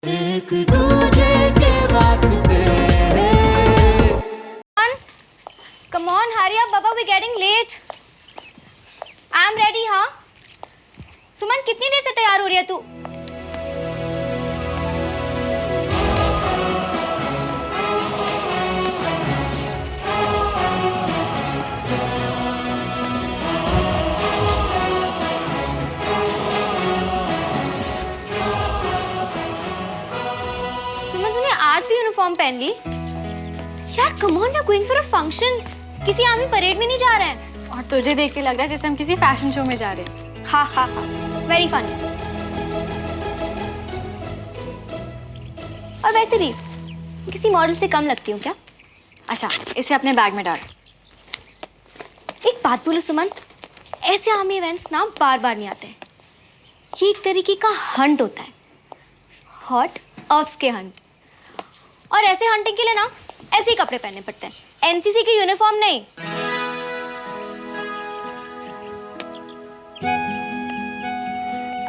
एक दूजे के वास्ते। Come on, hurry up, Baba. We're getting late. I'm ready, हाँ? सुमन, कितनी देर से तैयार हो रही है तू? सुमन, तूने आज भी यूनिफॉर्म पहन ली? यार, come on, we're going for a function. किसी आर्मी परेड में नहीं जा रहे हैं। और तुझे देख के लग रहा है जैसे हम किसी फैशन शो में जा रहे हैं। हाँ हाँ हाँ, वेरी फनी। और वैसे भी किसी मॉडल से कम लगती हूँ क्या? अच्छा, इसे अपने बैग में डाल। एक बात बोलो सुमन, ऐसे आर्मी इवेंट्स ना बार बार नहीं आते हैं। ये एक तरीके का हंट होता है, हॉट ऑफ्स के हंट। और ऐसे हंटिंग के लिए ना ऐसे ही कपड़े पहनने पड़ते हैं, एनसीसी की यूनिफॉर्म नहीं।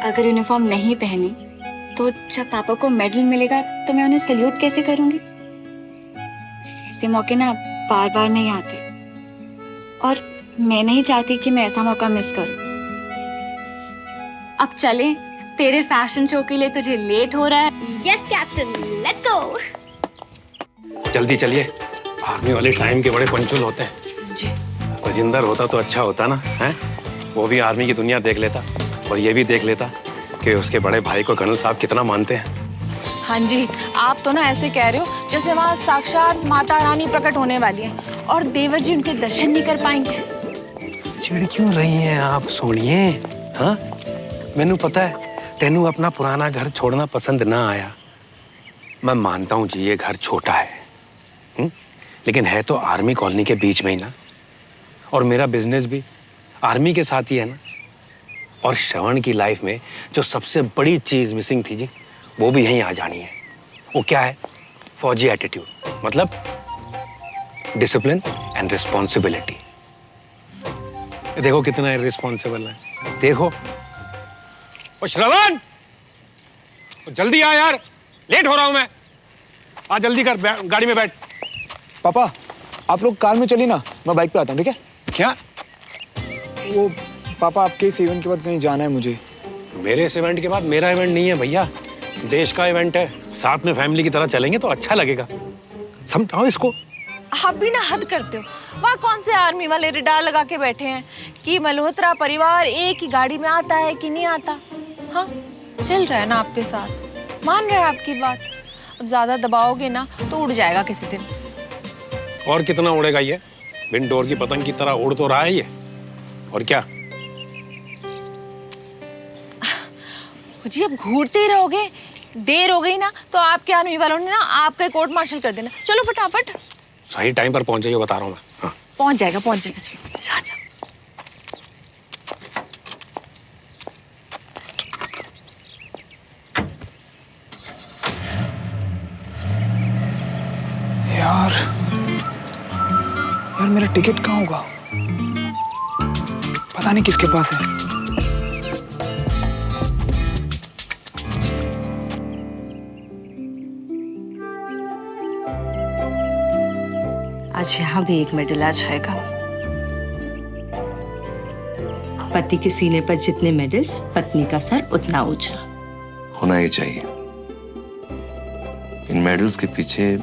अगर यूनिफॉर्म नहीं पहनी तो जब पापा को मेडल मिलेगा तो मैं उन्हें सल्यूट कैसे करूंगी? ऐसे मौके ना बार बार नहीं आते और मैं नहीं चाहती कि मैं ऐसा मौका मिस करूं। अब चले, तेरे फैशन शो के लिए तुझे लेट हो रहा है। Yes captain, let's go. जल्दी चलिए, आर्मी वाले टाइम के बड़े पंचुअल होते हैं जी। राजिंदर होता तो अच्छा होता ना, हैं? वो भी आर्मी की दुनिया देख लेता और ये भी देख लेता कि उसके बड़े भाई को कर्नल साहब कितना मानते हैं। हाँ जी, आप तो ना ऐसे कह रहे हो जैसे वहाँ साक्षात माता रानी प्रकट होने वाली है और देवर जी उनके दर्शन नहीं कर पाएंगे। चिढ़ क्यों रही हैं आप सोनिए? हाँ, मैनू पता है तेनू अपना पुराना घर छोड़ना पसंद ना आया। मैं मानता हूँ जी, ये घर छोटा है, लेकिन है तो आर्मी कॉलोनी के बीच में ही ना, और मेरा बिजनेस भी आर्मी के साथ ही है ना। और श्रवण की लाइफ में जो सबसे बड़ी चीज मिसिंग थी जी, वो भी यहीं आ जानी है। वो क्या है? फौजी एटीट्यूड, मतलब डिसिप्लिन एंड रिस्पॉन्सिबिलिटी। देखो कितना इररिस्पॉन्सिबल है, देखो। ओ श्रवण, जल्दी आ यार, लेट हो रहा हूं मैं। आ जल्दी कर, गाड़ी में बैठ। पापा, आप लोग कार में चलिए ना, मैं बाइक पे आता हूँ, ठीक है? क्या? वो पापा, आपके इस इवेंट के बाद कहीं जाना है मुझे। मेरे इस इवेंट के बाद? मेरा इवेंट नहीं है भैया, देश का इवेंट है। साथ में फैमिली की तरह चलेंगे तो अच्छा लगेगा, समझाओ इसको। आप भी ना हद करते हो। वहाँ कौन से आर्मी वाले रिडार लगा के बैठे हैं कि मल्होत्रा परिवार एक ही गाड़ी में आता है कि नहीं आता? हाँ, चल रहा है ना आपके साथ, मान रहा है आपकी बात। अब ज्यादा दबाओगे ना तो उड़ जाएगा किसी दिन। और कितना उड़ेगा ये? बिन डोर की पतंग की तरह उड़ तो रहा है ये, और क्या? जी, अब घूरते ही रहोगे, देर हो गई ना तो आपके आर्मी वालों ने ना आपका कोर्ट मार्शल कर देना। चलो फटाफट। सही टाइम पर पहुंच जाइए, बता रहा हूँ मैं। हाँ। पहुंच जाएगा, पहुंच जाएगा। चलो जा जा। यार मेरा टिकट कहाँ होगा? पता नहीं किसके पास है। आज यहाँ भी एक मेडल आ जाएगा। पति के सीने पर जितने मेडल्स, पत्नी का सर उतना ऊंचा होना ही चाहिए। इन मेडल्स के पीछे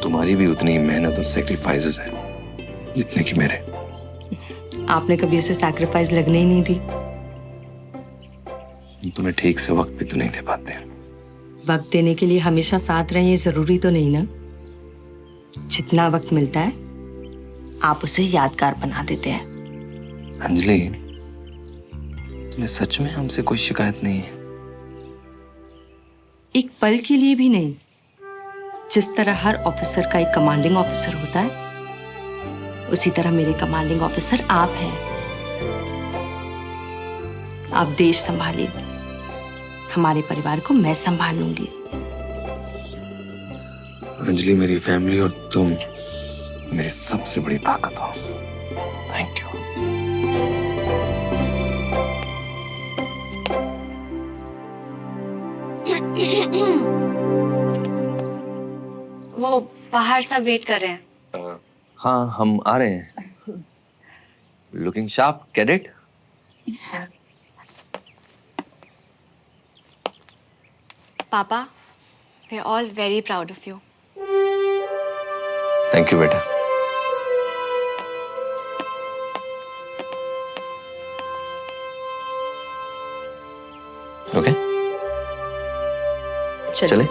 तुम्हारी भी उतनी ही मेहनत और सैक्रिफाइसेस है जितने कि मेरे। आपने कभी उसे सैक्रिफाइस लगने ही नहीं दी। तुम्हें ठीक से वक्त भी तो नहीं दे पाते। वक्त देने के लिए हमेशा साथ रहें ये जरूरी तो नहीं ना। जितना वक्त मिलता है आप उसे यादगार बना देते हैं। अंजलि, तुम्हें सच में हमसे कोई शिकायत नहीं है? एक पल के लिए भी नहीं। जिस तरह हर ऑफिसर का एक कमांडिंग ऑफिसर होता है, उसी तरह मेरे कमांडिंग ऑफिसर आप हैं। आप देश संभालिए, हमारे परिवार को मैं संभालूंगी। अंजलि, मेरी फैमिली और तुम मेरी सबसे बड़ी ताकत हो। Thank you. वो बाहर सब वेट कर रहे हैं। हाँ हम आ रहे हैं। Looking sharp cadet. पापा, we are all very proud of you. Thank you बेटा। ओके चले।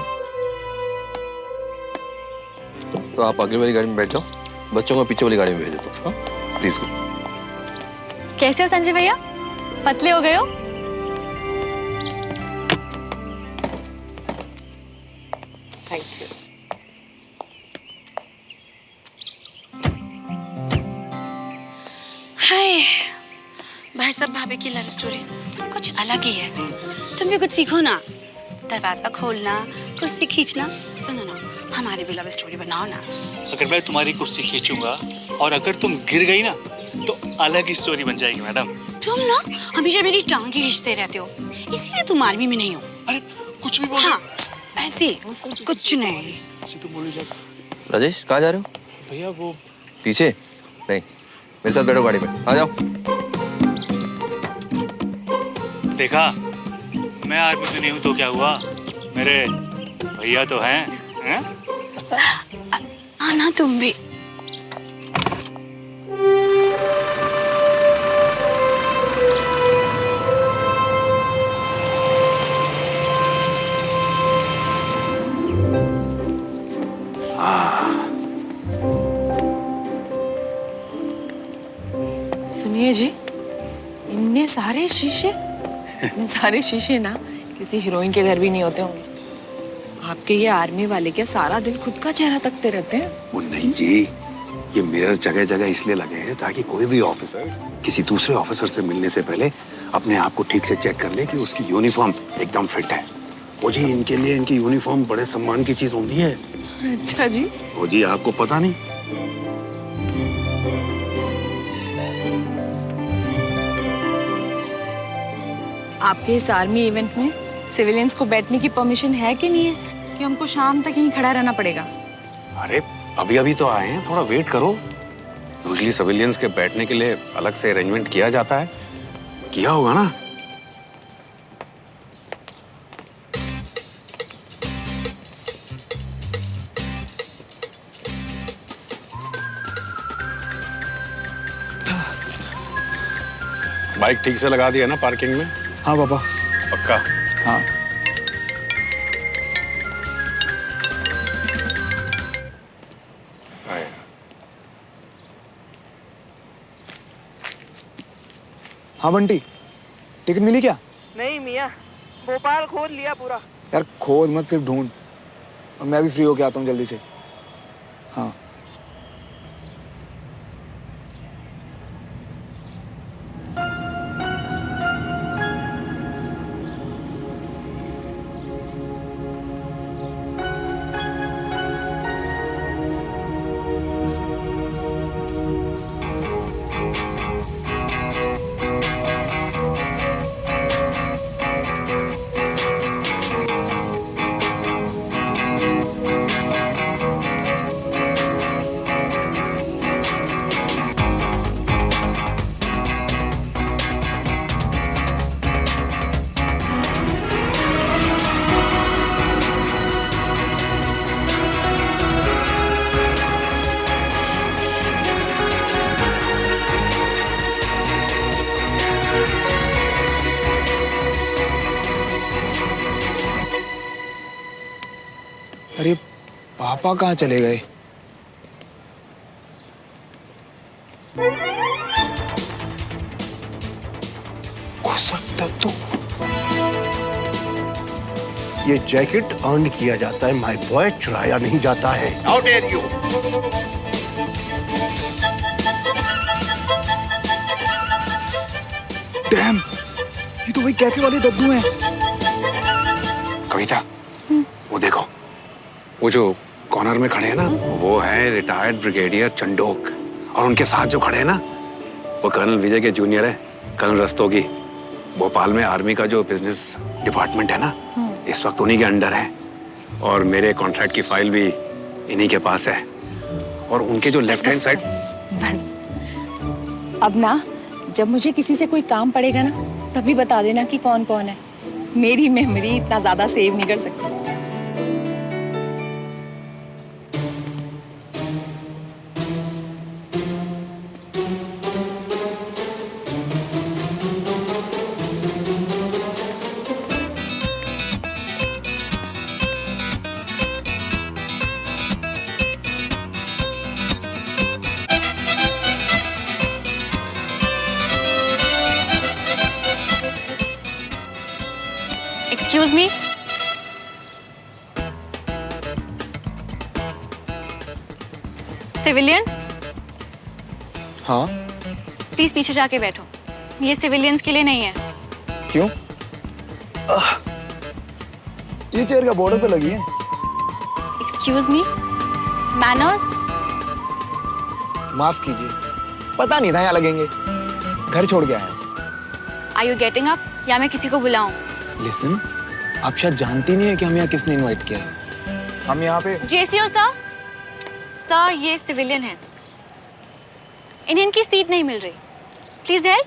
तो आप आगे वाली गाड़ी में बैठ जाओ, बच्चों को पीछे वाली गाड़ी में भेज दो। प्लीज। कैसे हो संजय भैया? पतले हो गए हो? हाय भाई साहब, भाभी की लव स्टोरी कुछ अलग ही है। तुम भी कुछ सीखो ना, दरवाजा खोलना, कुर्सी खींचना। सुनो ना, हमारी भी लव स्टोरी बनाओ ना। अगर मैं तुम्हारी कुर्सी खींचूंगा और अगर तुम गिर गई ना तो अलग ही स्टोरी बन जाएगी मैडम। तुम ना हमेशा मेरी टांग खींचते रहते हो, इसीलिए तुम आर्मी में नहीं हो। अरे कुछ भी बोल। हाँ ऐसे कुछ नहीं। तो बोली जा। राजेश कहाँ जा रहे हो? भैया वो पीछे नहीं, मेरे साथ बैठो गाड़ी में, आ जाओ। देखा, मैं आर्मी में नहीं हूँ तो क्या हुआ, मेरे भैया तो हैं, हैं? आना तुम भी। सुनिए जी, इतने सारे शीशे, इतने सारे शीशे ना किसी हीरोइन के घर भी नहीं होते होंगे। आपके ये आर्मी वाले क्या सारा दिन खुद का चेहरा तकते रहते हैं? वो नहीं जी, ये मिरर जगह जगह इसलिए लगे हैं ताकि कोई भी ऑफिसर किसी दूसरे ऑफिसर से मिलने से पहले अपने आप को ठीक से चेक कर ले कि उसकी यूनिफॉर्म एकदम फिट है। वो जी, इनके लिए इनकी यूनिफॉर्म बड़े सम्मान की चीज होती है। अच्छा जी। वो जी, आपको पता नहीं? आपके इस आर्मी इवेंट में सिविलियंस को बैठने की परमिशन है कि नहीं है, कि हमको शाम तक यहीं खड़ा रहना पड़ेगा? अरे अभी अभी तो आए हैं, थोड़ा वेट करो। यूजुअली सिविलियंस के बैठने के लिए अलग से अरेंजमेंट किया जाता है, किया होगा ना? बाइक ठीक से लगा दिया ना पार्किंग में? हाँ पापा। पक्का? हाँ। हाँ बंटी, टिकट मिली क्या? नहीं मियाँ, भोपाल खोद लिया पूरा। यार खोद मत, सिर्फ ढूंढ, और मैं भी फ्री होके आता हूँ जल्दी से। हाँ अरे पापा कहाँ चले गए? हो सकता तो ये जैकेट अर्न किया जाता है, माय बॉय, चुराया नहीं जाता है। How dare you! डैम, ये तो वही कैफे वाले दद्दू हैं। कविता, वो देखो, वो जो कॉर्नर में खड़े हैं ना, वो है रिटायर्ड ब्रिगेडियर चंडोक, और उनके साथ जो खड़े हैं ना, वो कर्नल विजय के जूनियर है, कर्नल रस्तोगी। भोपाल में आर्मी का जो बिजनेस डिपार्टमेंट है ना, इस वक्त उन्हीं के अंडर है और मेरे कॉन्ट्रैक्ट की फाइल भी इन्हीं के पास है और उनके जो लेफ्ट हैंड साइड। बस अब ना जब मुझे किसी से कोई काम पड़ेगा ना तभी बता देना कि कौन कौन है। मेरी मेमोरी इतना ज्यादा सेव नहीं कर सकती। एक्सक्यूज मी, सिविलियन हाँ प्लीज पीछे जाके बैठो, ये सिविलियंस के लिए नहीं है। क्यों? ये चेयर का बॉर्डर पे लगी है। Excuse me, manners. माफ कीजिए, पता नहीं था यहाँ लगेंगे, घर छोड़ के आया। आर यू गेटिंग अप या मैं किसी को बुलाऊं? लिसन, आप शायद जानती नहीं है कि हम यहाँ किसने इनवाइट किया है। हम यहाँ पे जेसीओ सर, सर ये सिविलियन है, इन्हें इनकी सीट नहीं मिल रही, please help.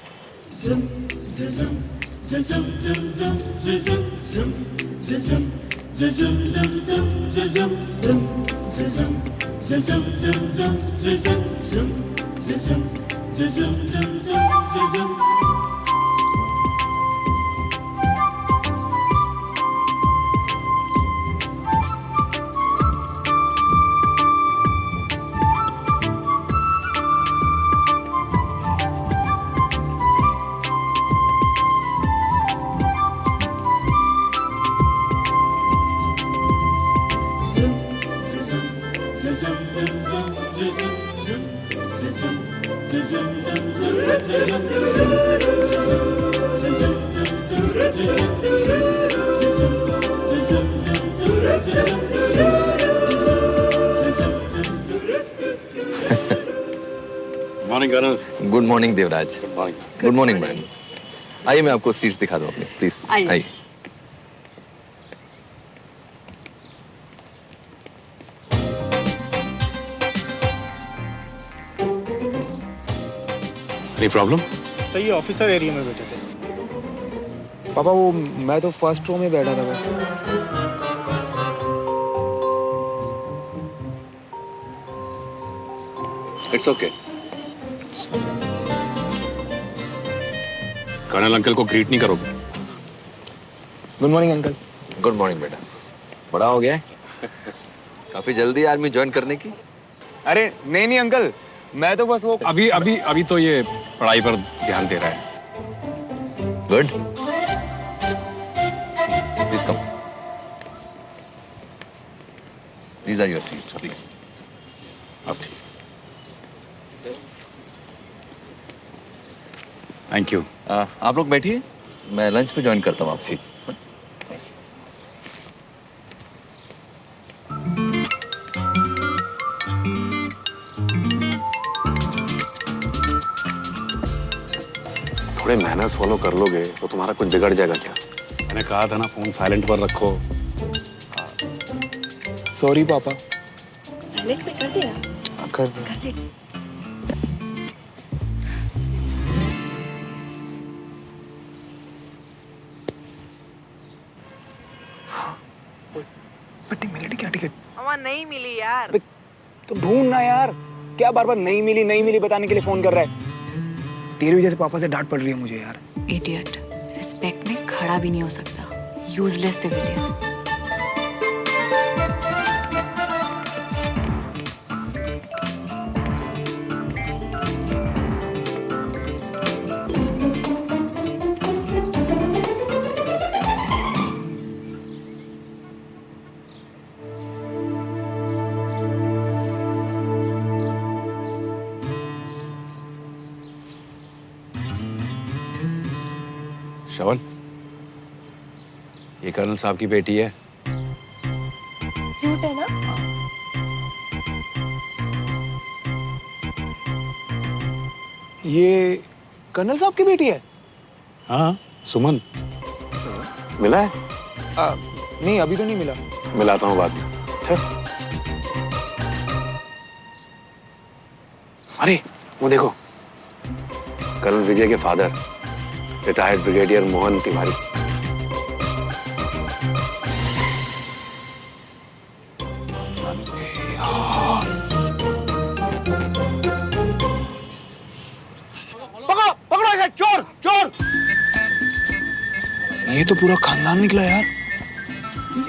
Morning colonel. Good morning Devraj. Good morning ma'am. आइए मैं आपको सीट्स दिखा दूं अपनी, प्लीज आइए। Any problem? सही ऑफिसर एरिया में बैठे थे। पापा वो मैं तो फर्स्ट रो में बैठा था बस। It's okay. कर्नल अंकल को ग्रीट नहीं करोगे? Good morning uncle. Good morning बेटा। बड़ा हो गया है? काफी जल्दी आर्मी ज्वाइन करने की? अरे नहीं नहीं अंकल, मैं तो बस वो अभी तो ये पढ़ाई पर ध्यान दे रहा है। Good, please come. These are your seats please. अब ठीक, थैंक यू। आप लोग बैठिए, मैं लंच पे ज्वाइन करता हूँ आप। ठीक। थोड़े मैनर्स फॉलो कर लोगे तो तुम्हारा कुछ बिगड़ जाएगा क्या? मैंने कहा था ना फोन साइलेंट पर रखो। सॉरी पापा। साइलेंट पे कर दिया? कर दो। कर दे। बट्टी मेलेडी क्या टिकट? अम्मा नहीं मिली यार। तो ढूंढना यार, क्या बार बार नहीं मिली बताने के लिए फोन कर रहा है? तेरी वजह से पापा से डांट पड़ रही है मुझे यार। इडियट, रिस्पेक्ट में खड़ा भी नहीं हो सकता, यूजलेस सिविलियन। श्रवण, ये कर्नल साहब की बेटी है। क्यूट है ना? ये कर्नल साहब की बेटी है? हाँ, सुमन। मिला है? नहीं अभी तो नहीं मिला। मिलाता हूँ बाद में। चल। अरे वो देखो, कर्नल विजय के father retired brigadier Mohan Tiwari. पकड़ो पकड़ो इसे, चोर चोर। ये तो पूरा खानदान निकला यार।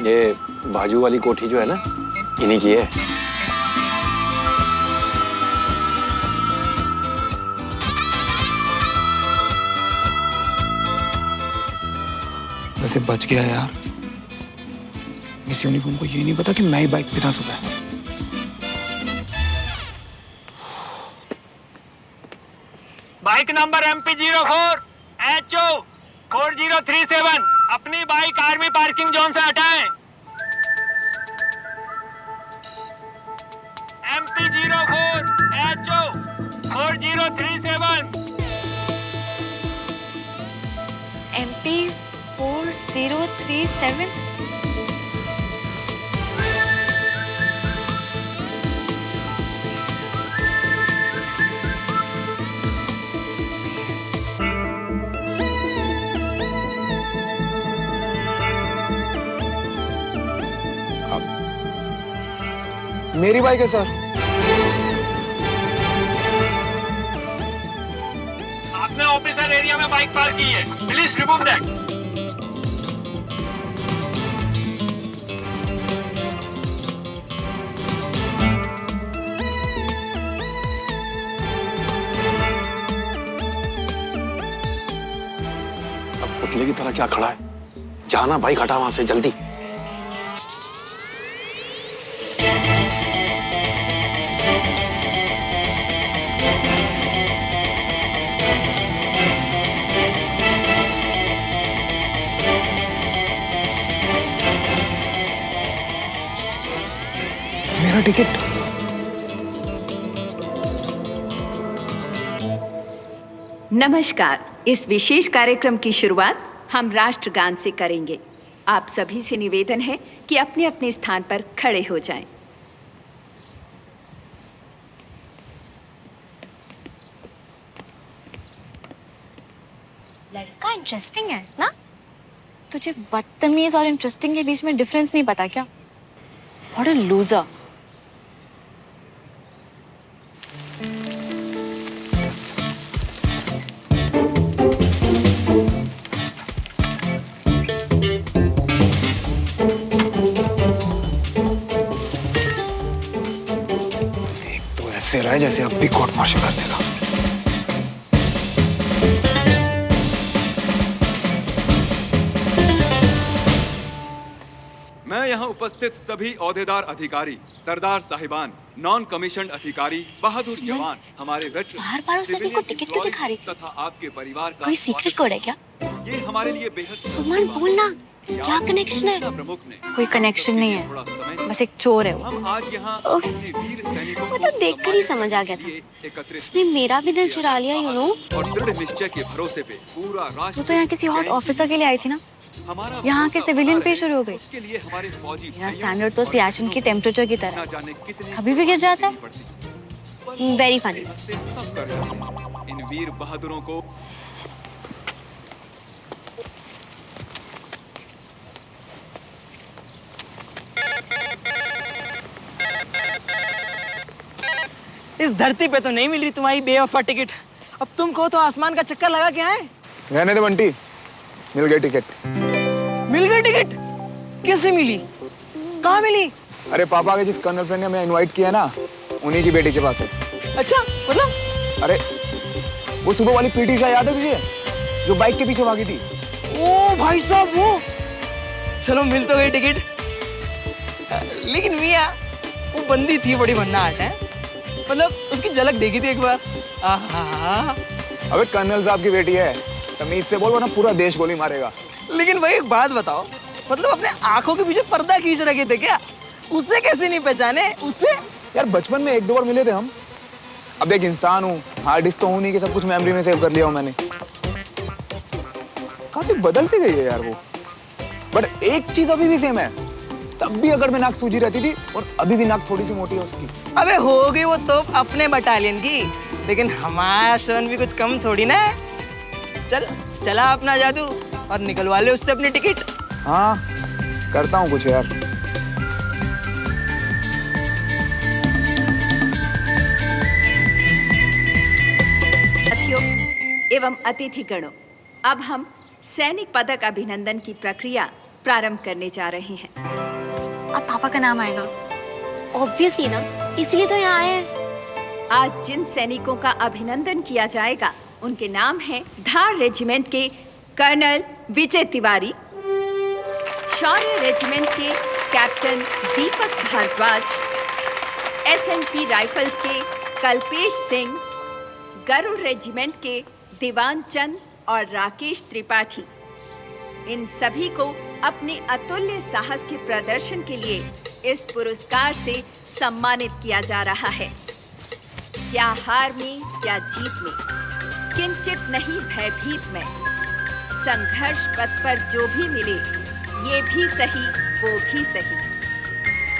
ये बाजू वाली कोठी जो है ना, इन्हीं की है। वैसे बच गया यार। इस यूनिफॉर्म को ये नहीं पता कि मैं ही बाइक पे था सुबह। बाइक नंबर MP04 HO 4037 अपनी बाइक आर्मी पार्किंग जोन से हटाएं। MP04 HO 4037 MP4037। मेरी बाइक है सर। आपने ऑफिसर एरिया में बाइक पार्क की है, प्लीज रिमूव दैट। अब पुतले की तरह क्या खड़ा है? जाना बाइक हटा वहां से जल्दी। मेरा टिकट। नमस्कार। इस विशेष कार्यक्रम की शुरुआत हम राष्ट्रगान से करेंगे। आप सभी से निवेदन है कि अपने अपने स्थान पर खड़े हो जाएं। लड़का इंटरेस्टिंग है ना? तुझे बदतमीज और इंटरेस्टिंग के बीच में डिफरेंस नहीं पता क्या? What a loser। तो ऐसे रहा जैसे अब भी कोर्ट मार्शल कर देगा। मैं यहाँ उपस्थित सभी औहदेदार अधिकारी, सरदार साहिबान, नॉन कमीशन अधिकारी, बहादुर जवान, हमारे वेटरन, बार-बार उस लड़के को टिकट क्यों दिखा रही थी? तथा आपके परिवार का कोई सीक्रेट कोड है क्या? ये हमारे लिए बेहद सुमन बोलना, क्या कनेक्शन है? कोई कनेक्शन नहीं है, बस एक चोर है वो। हम आज यहाँ उफ, वो तो देखकर ही समझ आ गया था। उसने मेरा भी दिल चुरा लिया, यू नो। और दृढ़ निश्चय के भरोसे पे पूरा राष्ट्र। वो तो यहाँ किसी हॉट ऑफिसर के लिए आई थी ना, यहाँ के सिविलियन पे शुरू हो गई। मेरा स्टैंडर्ड तो सियाचिन की टेम्परेचर की तरह, कभी भी गिर जाता है। Very funny. इन वीर बहादुरों को इस धरती पे तो नहीं मिल रही तुम्हारी बेवफा टिकट। अब तुम कहो तो आसमान का चक्कर लगा के आए। रहने दे बंटी, मिल गई टिकट। मिल गई टिकट? कैसे मिली? कहाँ मिली? अरे पापा के जिस कर्नल फ्रेंड ने हमें इनवाइट किया ना, उन्हीं की बेटी के पास है। अच्छा, मतलब? अरे वो सुबह वाली पीटी उषा याद है तुझे, जो बाइक के पीछे भागी थी? ओ भाई साहब, वो। चलो मिल तो गई टिकट, लेकिन मियां वो बंदी थी बड़ी भन्नाट है। मतलब उसकी झलक देखी थी एक बार। आहा। अबे कर्नल साहब की बेटी है, तमीज से बोल वरना पूरा देश गोली मारेगा। लेकिन भाई एक बात बताओ, मतलब अपने आंखों के पीछे पर्दा खींच रखे थे क्या? उससे कैसे नहीं पहचाने? उससे यार बचपन में एक दो बार मिले थे हम। अब देख इंसान हूँ, हार्ड डिस्क तो हूँ नहीं कि सब कुछ मेमोरी में सेव कर लिया हूँ मैंने। काफी बदल सी गई है यार वो। बट एक चीज अभी भी सेम है, तब भी अगर मैं नाक सूजी रहती थी और अभी भी नाक थोड़ी सी मोटी है उसकी। अबे हो गई वो तो अपने बटालियन की, लेकिन हमारा शवन भी कुछ कम थोड़ी ना है। चल चला अपना जादू और निकलवा ले उससे अपनी टिकट। हाँ करता हूँ कुछ यार। साथियों एवं अतिथिगणों, अब हम सैनिक पदक अभिनंदन की प्रक्रिया प्रारंभ करने जा रहे हैं। अब पापा का नाम आएगा। ऑब्वियसली ना, इसलिए तो यहाँ आए हैं। आज जिन सैनिकों का अभिनंदन किया जाएगा उनके नाम हैं धार रेजिमेंट के कर्नल विजय तिवारी, शौर्य रेजिमेंट के कैप्टन दीपक भारद्वाज, एसएनपी राइफल्स के कल्पेश सिंह, गरुड़ रेजिमेंट के दीवान चंद और राकेश त्रिपाठी। इन सभी को अपने अतुल्य साहस के प्रदर्शन के लिए इस पुरस्कार से सम्मानित किया जा रहा है। क्या हार में क्या जीत में, किंचित नहीं भयभीत में, संघर्ष पथ पर जो भी मिले ये भी सही वो भी सही।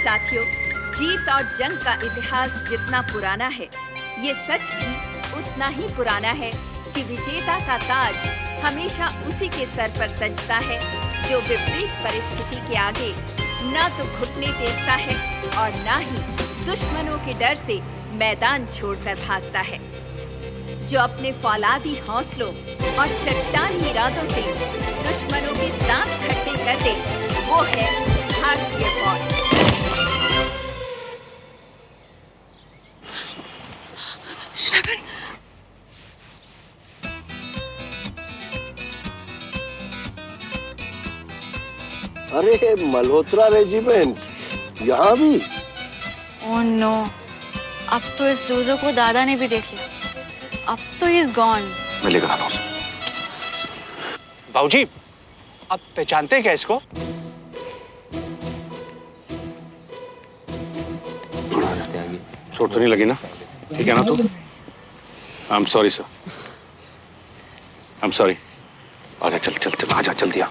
साथियों, जीत और जंग का इतिहास जितना पुराना है, ये सच भी उतना ही पुराना है कि विजेता का ताज हमेशा उसी के सर पर सजता है जो विपरीत परिस्थिति के आगे न तो घुटने टेकता है और न ही दुश्मनों के डर से मैदान छोड़कर भागता है, जो अपने फौलादी हौसलों और चट्टानी इरादों से दुश्मनों के दांत खट्टे कर दे, वो है भारतीय फौज। श्रवण, अरे मल्होत्रा रेजिमेंट यहाँ भी? ओह नो, अब तो इस लूजर को दादा ने भी देख लिया। अब तो इज गॉन। मैं लेकर आता हूँ उसे। बाबूजी, आप पहचानते हैं क्या इसको? चोट तो नहीं लगी ना? ठीक है ना तू? I am sorry sir, I am sorry. आजा, चल चल चल, आजा जल्दी आ।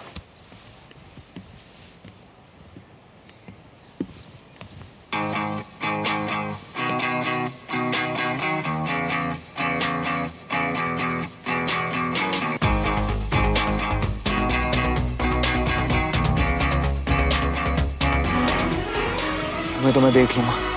मैं तुम्हें देख लूंगा।